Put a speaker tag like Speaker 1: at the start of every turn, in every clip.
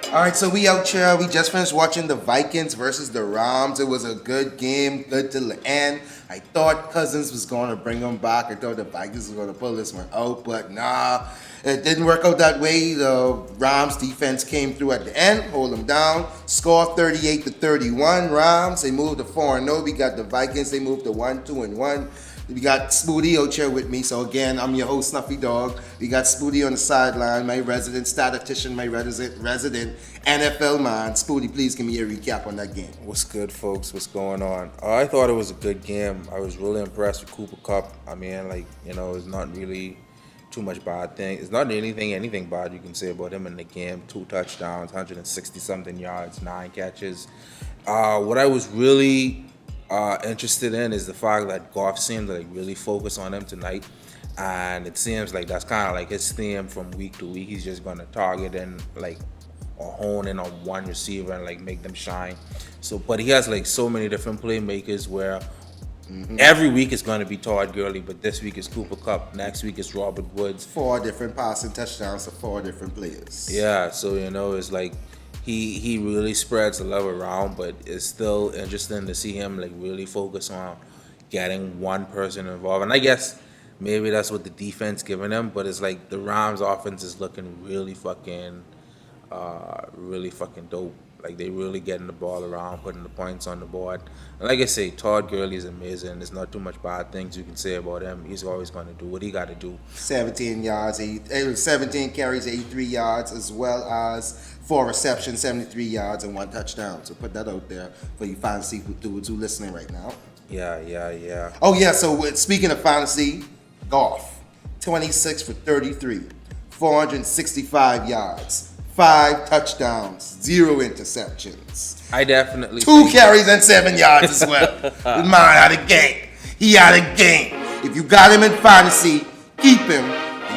Speaker 1: All right, so we out here. We just finished watching the Vikings versus the Rams. It was a good game, good till the end. I thought Cousins was going to bring them back. I thought the Vikings were going to pull this one out, but nah, it didn't work out that way. The Rams defense came through at the end, hold them down, score 38-31. Rams, they moved to 4-0. We got the Vikings, they moved to 1-2-1. We got Spooty out here with me. So again, I'm your host, Snuffy Dog. We got Spooty on the sideline, my resident statistician, my resident NFL man. Spooty, please give me a recap on that game.
Speaker 2: What's good, folks? What's going on? I thought it was a good game. I was really impressed with Cooper Kupp. I mean, it's not really too much bad thing. It's not anything bad you can say about him in the game. 2 touchdowns, 160-something yards, 9 catches. What I was really interested in is the fact that Goff seemed to really focus on him tonight, and it seems like that's kind of like his theme from week to week. He's just going to target and or hone in on one receiver and make them shine. So, but he has so many different playmakers where every week is going to be Todd Gurley, but this week is Cooper Kupp, next week is Robert Woods.
Speaker 1: 4 different passing touchdowns to 4 different players.
Speaker 2: Yeah, so it's like he really spreads the love around, but it's still interesting to see him really focus on getting one person involved. And I guess maybe that's what the defense giving him, but it's like the Rams offense is looking really fucking dope. They really getting the ball around, putting the points on the board. And like I say, Todd Gurley is amazing. There's not too much bad things you can say about him. He's always going to do what he got to do.
Speaker 1: 17 carries, 83 yards, as well as 4 receptions, 73 yards, and 1 touchdown. So put that out there for you fantasy dudes who listening right now.
Speaker 2: Yeah.
Speaker 1: Oh, yeah, so speaking of fantasy, Goff, 26 for 33, 465 yards, 5 touchdowns, 0 interceptions.
Speaker 2: I definitely
Speaker 1: 2 carries and 7 yards as well. This man had a game. He had a game. If you got him in fantasy, keep him.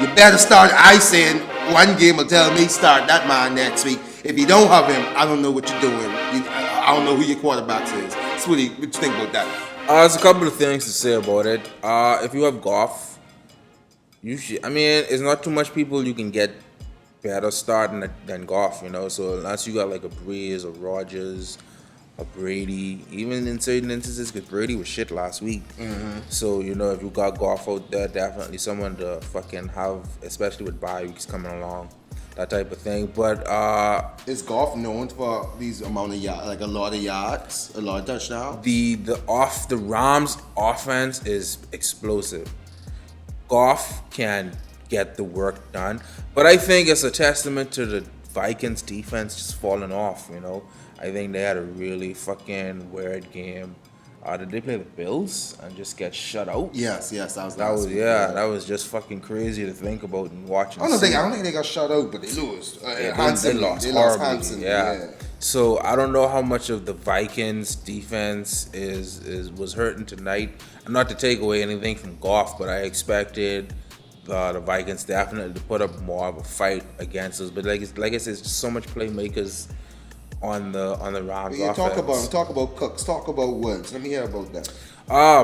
Speaker 1: You better start. I said one game will tell me start that man next week. If you don't have him, I don't know what you're doing. I don't know who your quarterback is. Sweetie, what you think about that?
Speaker 2: There's a couple of things to say about it. If you have Goff, you should. I mean, it's not too much people you can get better starting than Goff, So unless you got a Breeze or Rodgers or Brady, even in certain instances, because Brady was shit last week. So if you got Goff out there, definitely someone to fucking have, especially with bye weeks coming along, that type of thing. But
Speaker 1: is Goff known for these amount of yards, a lot of yards, a lot of touchdowns?
Speaker 2: The Rams offense is explosive. Goff can get the work done, but I think it's a testament to the Vikings defense just falling off. I think they had a really fucking weird game. Did they play the Bills and just get shut out?
Speaker 1: Yes, that
Speaker 2: was just fucking crazy to think about and watching.
Speaker 1: I don't think they got shut out, but they lost.
Speaker 2: They lost horribly. Yeah. So I don't know how much of the Vikings defense was hurting tonight. And not to take away anything from Goff, but I expected the Vikings definitely to put up more of a fight against us. But like I said, it's just so much playmakers on the Rams offense.
Speaker 1: Talk about Cooks. Talk about Woods. Let me hear about that.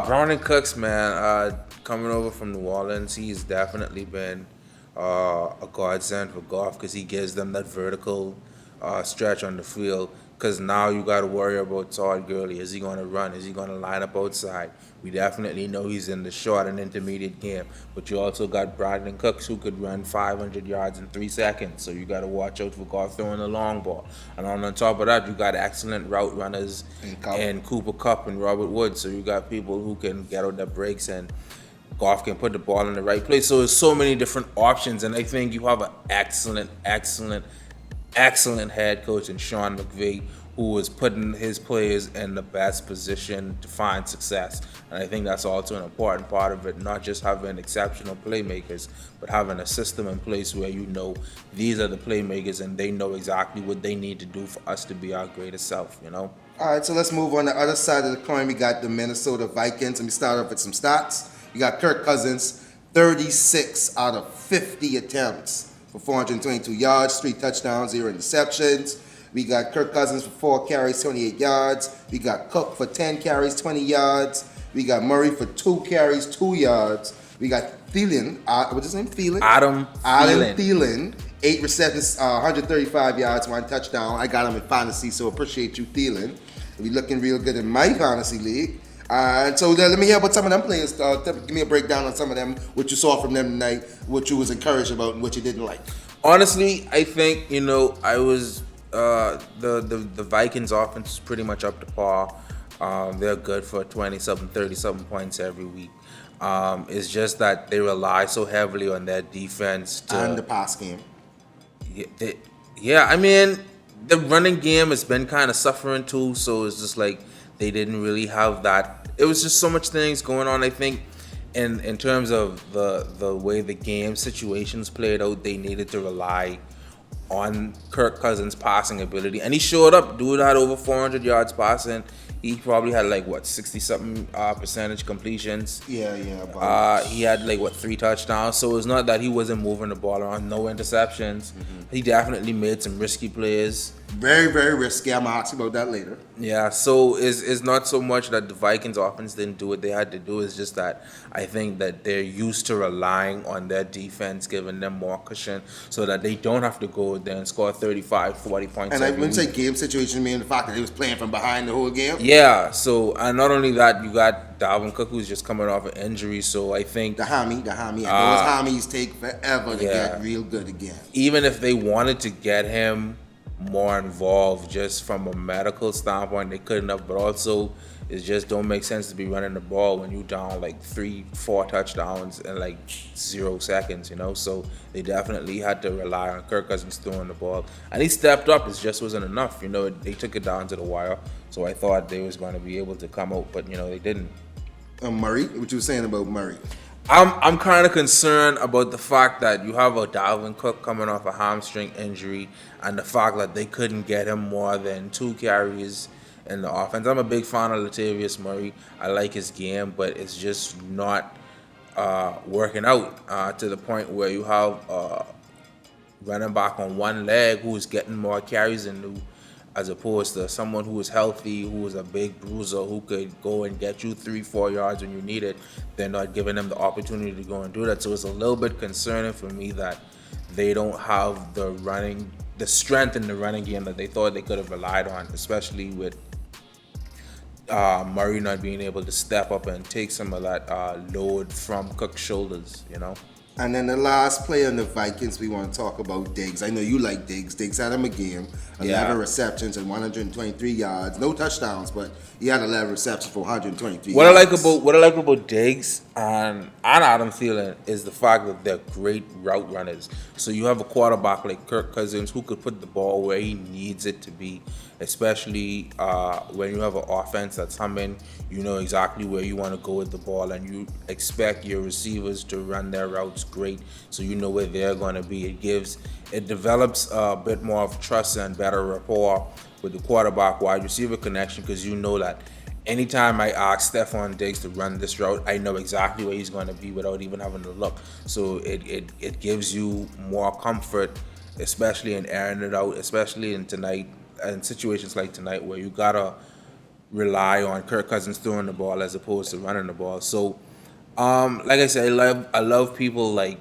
Speaker 2: Brandon Cooks, man, coming over from New Orleans, he's definitely been a godsend for Goff because he gives them that vertical stretch on the field. Because now you got to worry about Todd Gurley. Is he going to run? Is he going to line up outside? We definitely know he's in the short and intermediate game. But you also got Brandon Cooks who could run 500 yards in 3 seconds. So you got to watch out for Goff throwing the long ball. And on top of that, you got excellent route runners in Cooper Kupp and Robert Woods. So you got people who can get out their breaks and Goff can put the ball in the right place. So there's so many different options. And I think you have an excellent head coach in Sean McVay, who is putting his players in the best position to find success. And I think that's also an important part of it, not just having exceptional playmakers, but having a system in place where these are the playmakers and they know exactly what they need to do for us to be our greatest self, All
Speaker 1: right, so let's move on to the other side of the coin. We got the Minnesota Vikings. Let me start off with some stats. You got Kirk Cousins, 36 out of 50 attempts for 422 yards, 3 touchdowns, 0 interceptions. We got Kirk Cousins for 4 carries, 28 yards. We got Cook for 10 carries, 20 yards. We got Murray for 2 carries, 2 yards. We got Thielen, what's his name? Thielen?
Speaker 2: Adam
Speaker 1: Thielen, 8 receptions, 135 yards, 1 touchdown. I got him in fantasy, so appreciate you, Thielen. He'll be looking real good in my fantasy league. So let me hear about some of them players. Give me a breakdown on some of them, what you saw from them tonight, what you was encouraged about, and what you didn't like.
Speaker 2: Honestly, I think I was the Vikings offense is pretty much up to par. They're good for 27, 37 points every week. It's just that they rely so heavily on their defense
Speaker 1: And the pass game.
Speaker 2: I mean, the running game has been kind of suffering too. So it's just like they didn't really have that. It was just so much things going on. I think in terms of the way the game situations played out, they needed to rely on Kirk Cousins' passing ability, and he showed up. Dude had over 400 yards passing. He probably had 60-something percentage completions.
Speaker 1: Yeah.
Speaker 2: He had 3 touchdowns. So it's not that he wasn't moving the ball around. No interceptions. He definitely made some risky plays.
Speaker 1: Very, very risky. I'm gonna ask you about that later.
Speaker 2: Yeah, so it's not so much that the Vikings offense didn't do what they had to do. It's just that I think that they're used to relying on their defense, giving them more cushion so that they don't have to go there and score 35, 40 points.
Speaker 1: And I wouldn't say game situation, meaning the fact that they was playing from behind the whole game.
Speaker 2: Yeah, so and not only that, you got Dalvin Cook, who's just coming off an injury. So I think
Speaker 1: The hammy. And those hammies take forever to get real good again.
Speaker 2: even if they wanted to get him more involved just from a medical standpoint, they couldn't have. But also, it just don't make sense to be running the ball when you down 3-4 touchdowns in 0 seconds, So they definitely had to rely on Kirk Cousins throwing the ball, and he stepped up. It just wasn't enough, They took it down to the wire, so I thought they was going to be able to come out, but they didn't.
Speaker 1: Murray, what you were saying about Murray?
Speaker 2: I'm kind of concerned about the fact that you have a Dalvin Cook coming off a hamstring injury, and the fact that they couldn't get him more than 2 carries in the offense. I'm a big fan of Latavius Murray. I like his game, but it's just not working out to the point where you have running back on one leg who's getting more carries than you, as opposed to someone who is healthy, who is a big bruiser, who could go and get you 3-4 yards when you need it. They're not giving them the opportunity to go and do that. So it's a little bit concerning for me that they don't have the strength in the running game that they thought they could have relied on, especially with Murray not being able to step up and take some of that load from Cook's shoulders,
Speaker 1: And then the last player in the Vikings we want to talk about, Diggs. I know you like Diggs. Diggs had him a game, 11 receptions and 123 yards. No touchdowns, but he had 11 receptions for 123
Speaker 2: What
Speaker 1: yards.
Speaker 2: I like about Diggs and Adam Thielen is the fact that they're great route runners. So you have a quarterback like Kirk Cousins who could put the ball where he needs it to be, especially when you have an offense that's humming. You know exactly where you want to go with the ball, and you expect your receivers to run their routes great, so you know where they're going to be. It develops a bit more of trust and better rapport with the quarterback wide receiver connection, because you know that anytime I ask Stephon Diggs to run this route, I know exactly where he's going to be without even having to look. So it gives you more comfort, especially in airing it out, especially in situations like tonight where you gotta rely on Kirk Cousins throwing the ball as opposed to running the ball. So, like I said, I love people like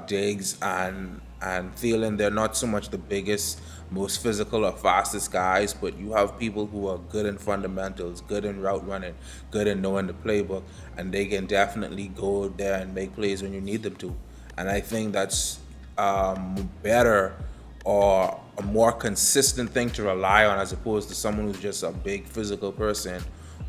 Speaker 2: Diggs and Thielen. They're not so much the biggest, most physical or fastest guys, but you have people who are good in fundamentals, good in route running, good in knowing the playbook, and they can definitely go there and make plays when you need them to. And I think that's better or a more consistent thing to rely on, as opposed to someone who's just a big physical person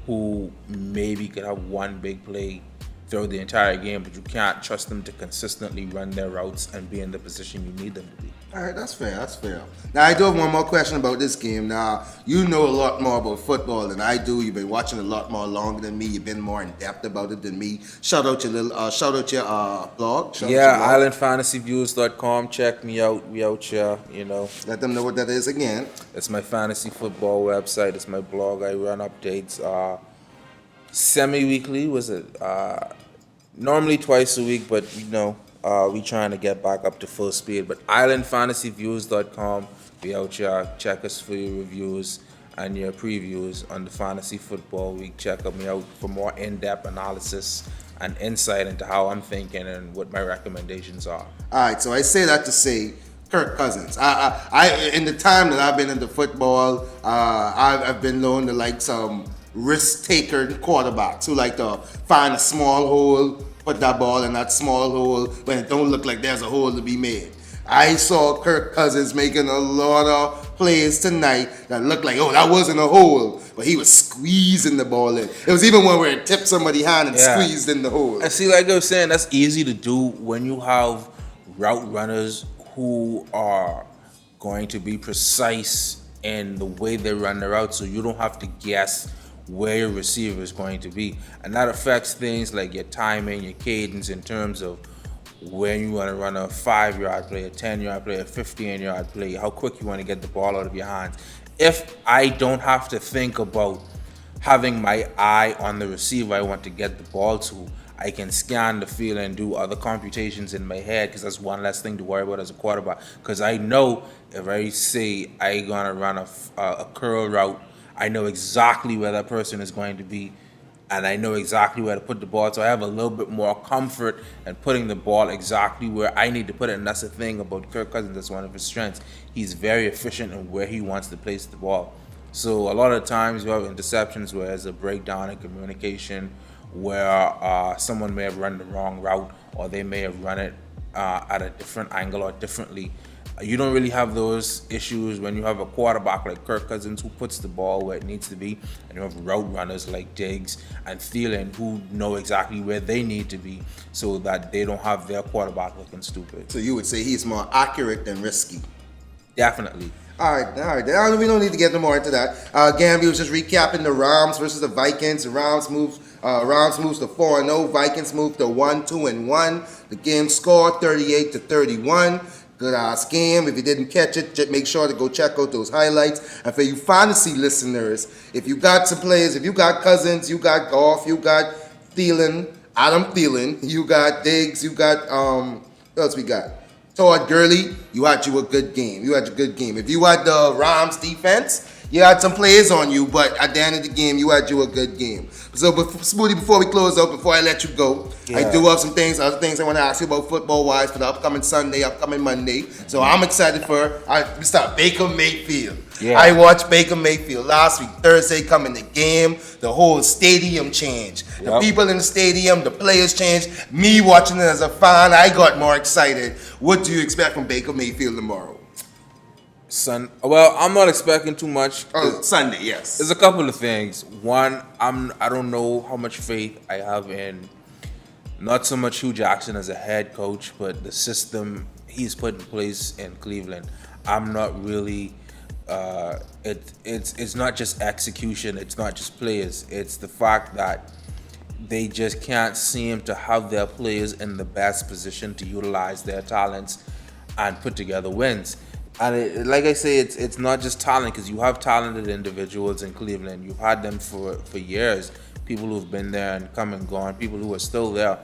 Speaker 2: who maybe could have one big play throughout the entire game, but you can't trust them to consistently run their routes and be in the position you need them to be.
Speaker 1: All right, that's fair. Now, I do have one more question about this game. Now, you know a lot more about football than I do. You've been watching a lot more longer than me. You've been more in depth about it than me. Shout out your blog.
Speaker 2: IslandFantasyViews.com. Check me out. We out here,
Speaker 1: Let them know what that is again.
Speaker 2: It's my fantasy football website. It's my blog. I run updates semi-weekly. Normally twice a week, but we trying to get back up to full speed. But IslandFantasyViews.com. We out here. Check us for your reviews and your previews on the fantasy football week. Check me out for more in-depth analysis and insight into how I'm thinking and what my recommendations are.
Speaker 1: All right, so I say that to say, Kirk Cousins. I in the time that I've been into football, I've been known to like some risk taker quarterbacks who like to find a small hole, put that ball in that small hole when it don't look like there's a hole to be made. I saw Kirk Cousins making a lot of plays tonight that looked like, oh, that wasn't a hole, but he was squeezing the ball in. It was even one where it tipped somebody's hand and squeezed in the hole.
Speaker 2: And see, like I was saying, that's easy to do when you have route runners who are going to be precise in the way they run the route, so you don't have to guess where your receiver is going to be. And that affects things like your timing, your cadence in terms of when you want to run a 5-yard play, a 10-yard play, a 15-yard play, how quick you want to get the ball out of your hands. If I don't have to think about having my eye on the receiver I want to get the ball to, I can scan the field and do other computations in my head, because that's one less thing to worry about as a quarterback. Because I know if I say I'm going to run a curl route, I know exactly where that person is going to be, and I know exactly where to put the ball. So I have a little bit more comfort in putting the ball exactly where I need to put it. And that's the thing about Kirk Cousins. That's one of his strengths. He's very efficient in where he wants to place the ball. So a lot of times you have interceptions where there's a breakdown in communication, where someone may have run the wrong route, or they may have run it at a different angle or differently. You don't really have those issues when you have a quarterback like Kirk Cousins who puts the ball where it needs to be, and you have route runners like Diggs and Thielen who know exactly where they need to be so that they don't have their quarterback looking stupid.
Speaker 1: So you would say he's more accurate than risky?
Speaker 2: Definitely.
Speaker 1: All right. We don't need to get no more into that. Gamby was just recapping the Rams versus the Vikings. The Rams moves to 4-0. Vikings move to 1-2-1. The game score 38-31. Good ass game. If you didn't catch it, just make sure to go check out those highlights. And for you fantasy listeners, if you got some players, if you got Cousins, you got Goff, you got Adam Thielen, you got Diggs, you got what else we got? Todd Gurley, you had a good game. If you had the Rams defense, you had some players on you, but at the end of the game, you had a good game. So, Spooty, before we close out, before I let you go, I do have other things I want to ask you about football-wise for the upcoming Sunday, upcoming Monday. So I'm excited we start Baker Mayfield. Yeah. I watched Baker Mayfield last week, Thursday, coming the game. The whole stadium changed. Yep. The people in the stadium, the players changed. Me watching it as a fan, I got more excited. What do you expect from Baker Mayfield tomorrow?
Speaker 2: Well, I'm not expecting too much.
Speaker 1: Sunday, yes.
Speaker 2: There's a couple of things. One, I don't know how much faith I have in not so much Hugh Jackson as a head coach, but the system he's put in place in Cleveland. I'm not really. It's not just execution. It's not just players. It's the fact that they just can't seem to have their players in the best position to utilize their talents and put together wins. And like I say, it's not just talent, because you have talented individuals in Cleveland. You've had them for years. People who've been there and come and gone. People who are still there.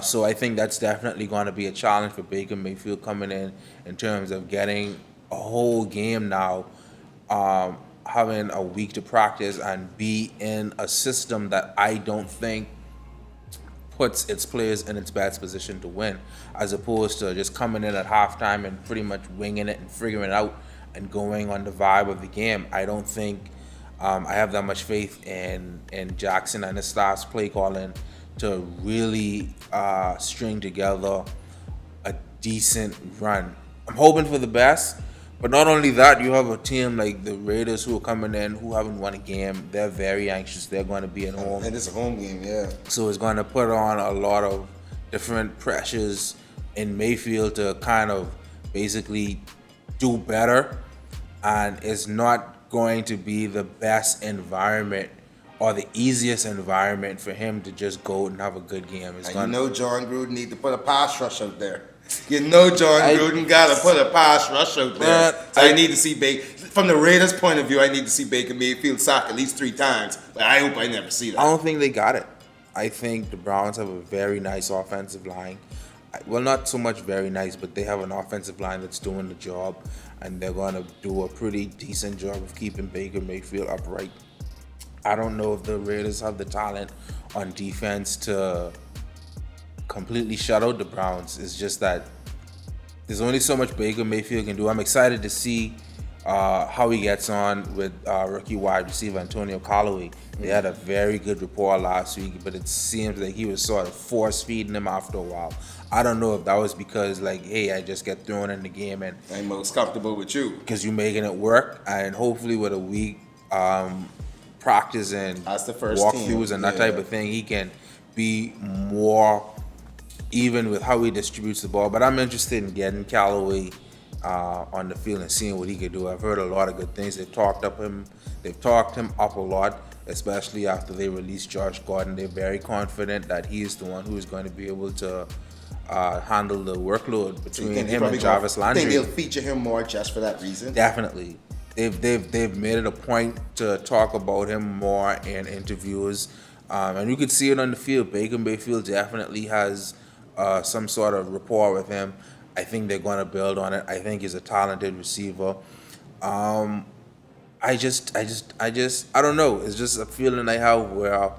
Speaker 2: So I think that's definitely going to be a challenge for Baker Mayfield coming in terms of getting a whole game now, having a week to practice and be in a system that I don't think puts its players in its best position to win, as opposed to just coming in at halftime and pretty much winging it and figuring it out and going on the vibe of the game. I don't think I have that much faith in Jackson and his staff's play calling to really string together a decent run. I'm hoping for the best. But not only that, you have a team like the Raiders who are coming in, who haven't won a game. They're very anxious. They're going to be at home.
Speaker 1: And it's a home game, yeah.
Speaker 2: So it's going to put on a lot of different pressures in Mayfield to kind of basically do better. And it's not going to be the best environment or the easiest environment for him to just go and have a good game.
Speaker 1: John Gruden need to put a pass rush out there. Gruden got to put a pass rush out there. So I need to see Baker. From the Raiders' point of view, I need to see Baker Mayfield sack at least 3 times. But I hope I never see that.
Speaker 2: I don't think they got it. I think the Browns have a very nice offensive line. Well, not so much very nice, but they have an offensive line that's doing the job. And they're going to do a pretty decent job of keeping Baker Mayfield upright. I don't know if the Raiders have the talent on defense to completely shut out the Browns. It's just that there's only so much Baker Mayfield can do. I'm excited to see how he gets on with rookie wide receiver Antonio Callaway. They had a very good rapport last week, but it seems like he was sort of force feeding him after a while. I don't know if that was because, like, hey, I just get thrown in the game and
Speaker 1: I'm most comfortable with you.
Speaker 2: because you're making it work, and hopefully with a week practice and
Speaker 1: As the first
Speaker 2: walkthroughs
Speaker 1: team,
Speaker 2: and that
Speaker 1: yeah.
Speaker 2: type of thing, he can be more even with how he distributes the ball. But I'm interested in getting Callaway on the field and seeing what he could do. I've heard a lot of good things. They've talked him up a lot, especially after they released Josh Gordon. They're very confident that he is the one who is going to be able to handle the workload between him and Jarvis Landry.
Speaker 1: I think they'll feature him more just for that reason.
Speaker 2: Definitely. They've made it a point to talk about him more in interviews. And you could see it on the field. Baker Mayfield definitely has some sort of rapport with him. I think they're going to build on it. I think he's a talented receiver. I don't know. It's just a feeling I have where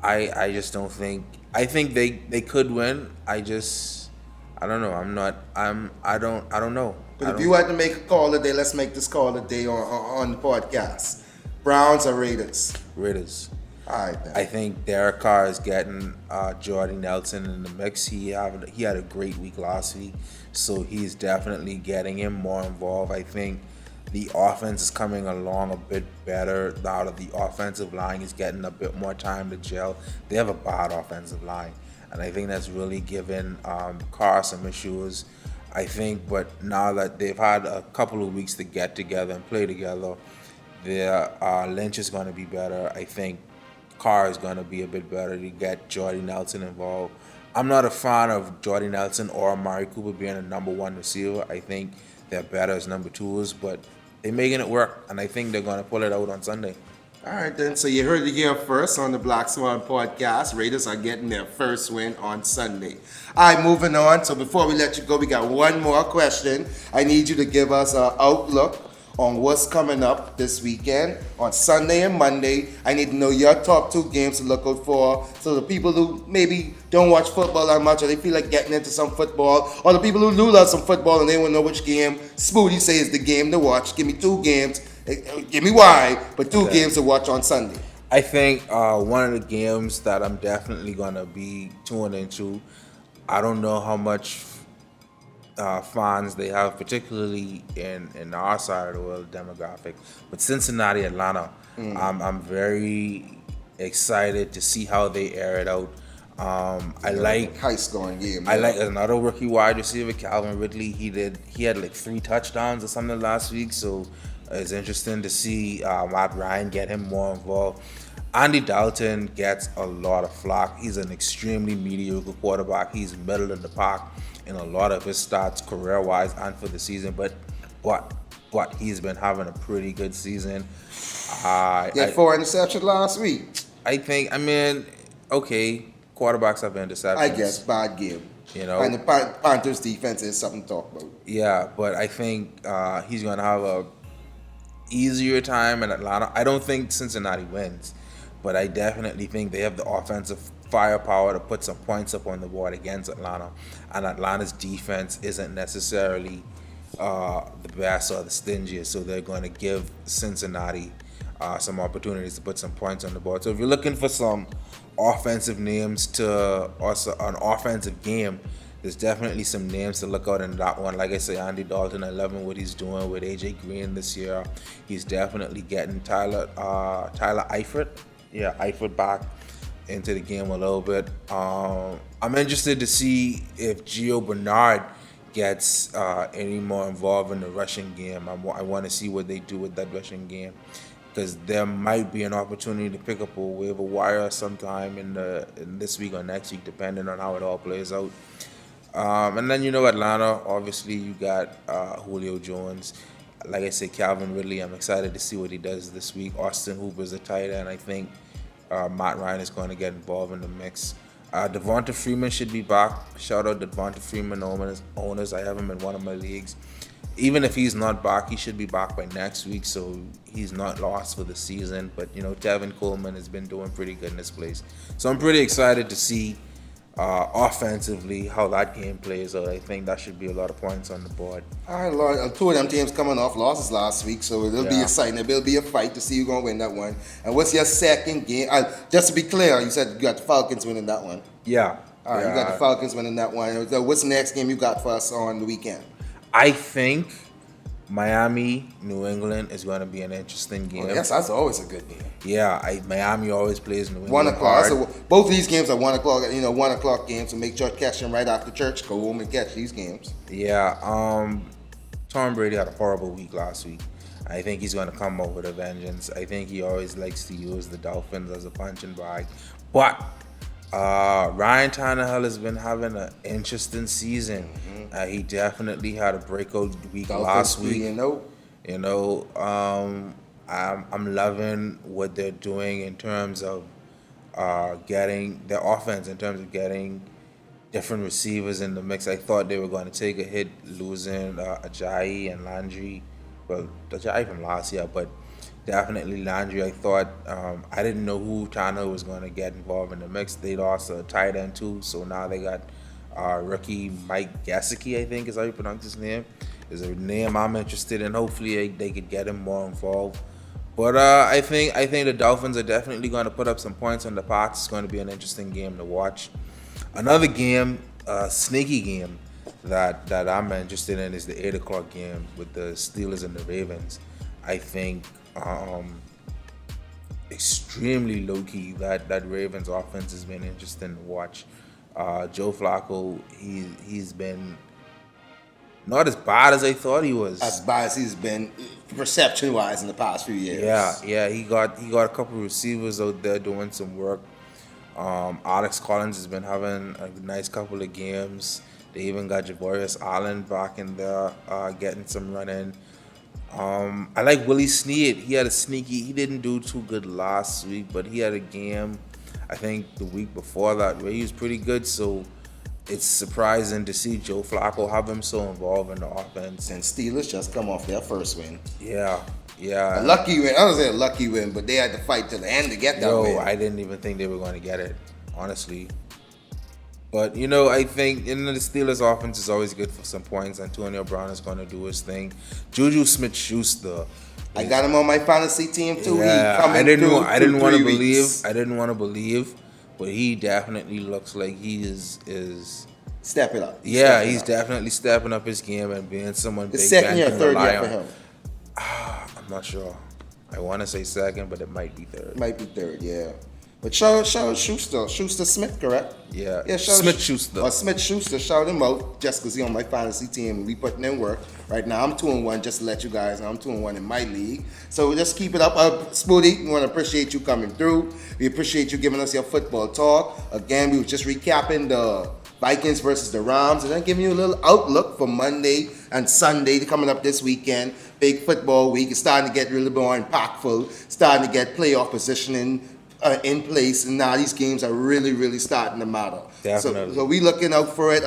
Speaker 2: I just don't think. I think they could win. I don't know. I don't know.
Speaker 1: But if you had to make a call today, let's make this call today on the podcast. Browns or Raiders?
Speaker 2: Raiders.
Speaker 1: All right, then.
Speaker 2: I think Derek Carr is getting Jordy Nelson in the mix. He had a great week last week, so he's definitely getting him more involved. I think the offense is coming along a bit better now that the offensive line is getting a bit more time to gel. They have a bad offensive line, and I think that's really given Carr some issues. I think, but now that they've had a couple of weeks to get together and play together, their Lynch is going to be better. I think Carr is going to be a bit better to get Jordy Nelson involved. I'm not a fan of Jordy Nelson or Amari Cooper being a number one receiver. I think they're better as number twos, but they're making it work, and I think they're going to pull it out on Sunday.
Speaker 1: All right, then. So you heard it here first on the Black Swaan podcast. Raiders are getting their first win on Sunday. All right, moving on. So before we let you go, we got one more question. I need you to give us an outlook on what's coming up this weekend on Sunday and Monday. I need to know your top two games to look out for. So the people who maybe don't watch football that much, or they feel like getting into some football, or the people who do love some football and they want to know which game Spooty says is the game to watch. Give me two games. Give me why, but two games to watch on Sunday.
Speaker 2: I think one of the games that I'm definitely going to be tuned into, I don't know how much fans they have, particularly in our side of the world demographic, but Cincinnati, Atlanta, I'm very excited to see how they air it out. I like
Speaker 1: high scoring game.
Speaker 2: I like another rookie wide receiver, Calvin Ridley. He had like 3 touchdowns or something last week, so it's interesting to see Matt Ryan get him more involved. Andy Dalton gets a lot of flack. He's an extremely mediocre quarterback. He's middle of the pack in a lot of his stats career-wise and for the season, but he's been having a pretty good season.
Speaker 1: He had 4 interceptions last week.
Speaker 2: I mean, okay, quarterbacks have interceptions.
Speaker 1: I guess bad game.
Speaker 2: You know,
Speaker 1: and the Panthers defense is something to talk about.
Speaker 2: Yeah, but I think he's going to have a easier time in Atlanta. I don't think Cincinnati wins, but I definitely think they have the offensive firepower to put some points up on the board against Atlanta. And Atlanta's defense isn't necessarily the best or the stingiest, so they're going to give Cincinnati some opportunities to put some points on the board. So if you're looking for some offensive names to also an offensive game, there's definitely some names to look out in that one. Like I say, Andy Dalton, I love what he's doing with AJ Green this year. He's definitely getting Tyler Eifert. Yeah, Eifert back into the game a little bit. I'm interested to see if Gio Bernard gets any more involved in the rushing game. I want to see what they do with that rushing game, because there might be an opportunity to pick up a waiver wire sometime in this week or next week, depending on how it all plays out. And then, Atlanta, obviously you got Julio Jones. Like I said, Calvin Ridley, I'm excited to see what he does this week. Austin Hooper's a tight end. I think Matt Ryan is going to get involved in the mix. Devonta Freeman should be back. Shout out to Devonta Freeman owners. I have him in one of my leagues. Even if he's not back, he should be back by next week, so he's not lost for the season. But, Tevin Coleman has been doing pretty good in this place. So I'm pretty excited to see offensively, how that game plays out. I think that should be a lot of points on the board.
Speaker 1: All right, Lord. Two of them teams coming off losses last week, so it'll be
Speaker 2: Yeah.
Speaker 1: exciting. It'll be a fight to see who's going to win that one. And what's your second game? Just to be clear, you said you got the Falcons winning that one.
Speaker 2: Yeah.
Speaker 1: All right, you got the Falcons winning that one. So what's the next game you got for us on the weekend?
Speaker 2: I think Miami, New England is going to be an interesting game.
Speaker 1: Yes, that's always a good game.
Speaker 2: Yeah, Miami always plays New England
Speaker 1: 1 o'clock.
Speaker 2: hard.
Speaker 1: So both of these games are 1 o'clock. 1 o'clock games. So make sure to catch them right after church. Go home and catch these games.
Speaker 2: Yeah, Tom Brady had a horrible week last week. I think he's going to come up with a vengeance. I think he always likes to use the Dolphins as a punching bag. But Ryan Tannehill has been having an interesting season. He definitely had a breakout week last week. I'm loving what they're doing in terms of getting their offense, in terms of getting different receivers in the mix. I thought they were going to take a hit losing Ajayi and Landry. Well, Ajayi from last year, but definitely Landry. I thought I didn't know who Tannehill was going to get involved in the mix. They lost a tight end too, so now they got rookie Mike Gesicki, I think is how you pronounce his name. Is a name I'm interested in. Hopefully they could get him more involved. But I think the Dolphins are definitely going to put up some points on the Pats. It's going to be an interesting game to watch. Another game, sneaky game that I'm interested in is the 8 o'clock game with the Steelers and the Ravens. I think extremely low key that Ravens offense has been interesting to watch. Joe Flacco, he's been not as bad as I thought he was.
Speaker 1: As bad as he's been reception-wise in the past few years.
Speaker 2: Yeah, he got a couple of receivers out there doing some work. Alex Collins has been having a nice couple of games. They even got Javorius Allen back in there, getting some running. I like Willie Snead. He didn't do too good last week, but he had a game, I think the week before that, where he was pretty good. So it's surprising to see Joe Flacco have him so involved in the offense.
Speaker 1: And Steelers just come off their first win.
Speaker 2: Yeah.
Speaker 1: A lucky win. I don't say a lucky win, but they had to fight to the end to get that win.
Speaker 2: I didn't even think they were going to get it, honestly. But, I think the Steelers' offense is always good for some points. Antonio Brown is going to do his thing. Juju Smith-Schuster.
Speaker 1: I got him on my fantasy team, too.
Speaker 2: Yeah, I didn't want to believe, but he definitely looks like he is
Speaker 1: Step it up.
Speaker 2: He's definitely stepping up his game and being someone
Speaker 1: the
Speaker 2: Big
Speaker 1: second
Speaker 2: Ben
Speaker 1: year,
Speaker 2: can
Speaker 1: third
Speaker 2: rely
Speaker 1: year for
Speaker 2: on.
Speaker 1: him.
Speaker 2: I'm not sure. I want to say second, but it might be third.
Speaker 1: Might be third, yeah. But shout Schuster Smith, correct?
Speaker 2: Yeah,
Speaker 1: shout
Speaker 2: Smith-Schuster.
Speaker 1: Smith-Schuster, shout him out just because he's on my fantasy team and we putting in work. Right now, I'm 2-1, just to let you guys know. I'm 2-1 in my league. So just keep it up. Spooty, we want to appreciate you coming through. We appreciate you giving us your football talk. Again, we were just recapping the Vikings versus the Rams and then giving you a little outlook for Monday and Sunday coming up this weekend. Big football week. It's starting to get really more impactful. Starting to get playoff positioning in place, and now these games are really, really starting to matter.
Speaker 2: Definitely.
Speaker 1: So we looking out for it.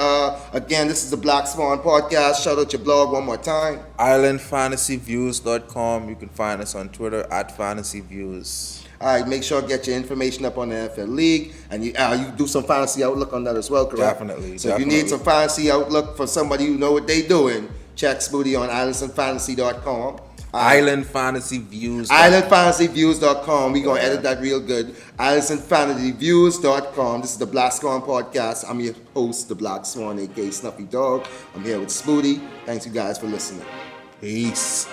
Speaker 1: Again, this is the Black Swaan podcast. Shout out your blog one more time.
Speaker 2: IslandFantasyViews.com. You can find us on Twitter @FantasyViews.
Speaker 1: All right, make sure to get your information up on the NFL League, and you do some fantasy outlook on that as well, correct?
Speaker 2: Definitely.
Speaker 1: So if you need some fantasy outlook for somebody who know what they doing, check Spooty on IslandFantasy.com.
Speaker 2: IslandFantasyViews.
Speaker 1: IslandFantasyViews.com. We're going to edit that real good. IslandFantasyViews.com. This is the Black Swan Podcast. I'm your host, the Black Swan, a.k.a. Snuffy Dog. I'm here with Spooty. Thanks you guys for listening.
Speaker 2: Peace.